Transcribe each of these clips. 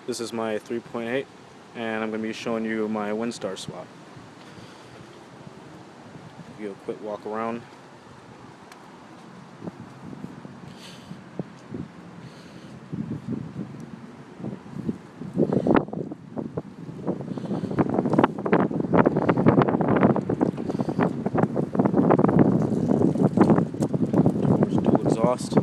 This is my 3.8 and I'm going to be showing you my WinStar swap. Give you a quick walk around. Dual exhaust.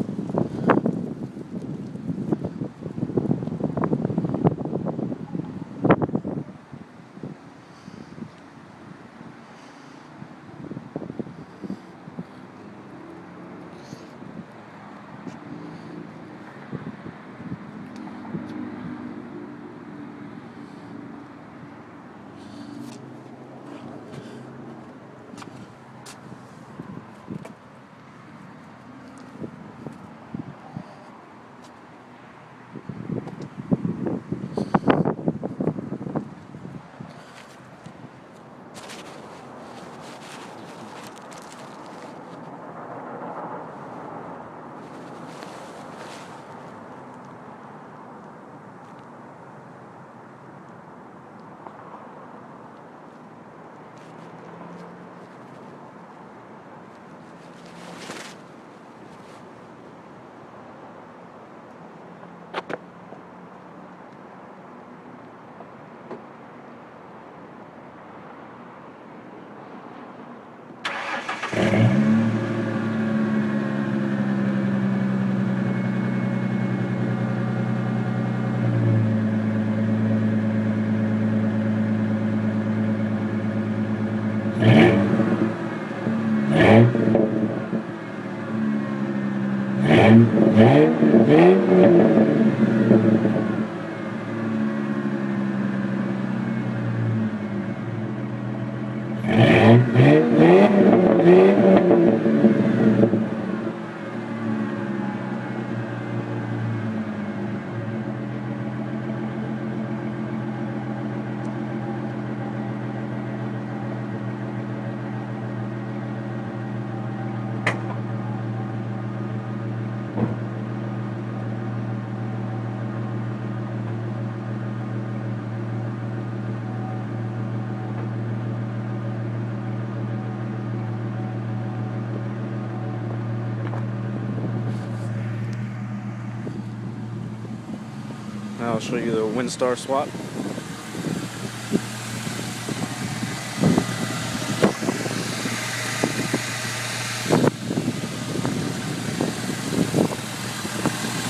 Now I'll show you the WinStar swap. A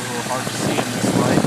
little hard to see in this light.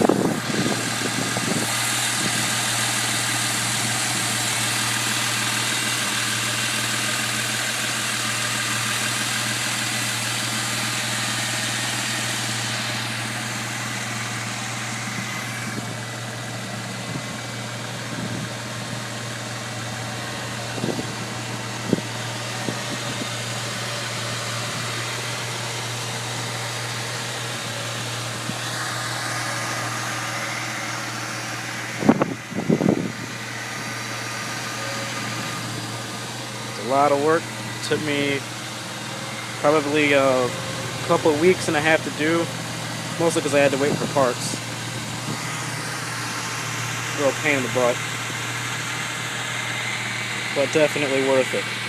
A lot of work. It took me probably a couple of weeks and a half to do, mostly because I had to wait for parts. Real pain in the butt, but definitely worth it.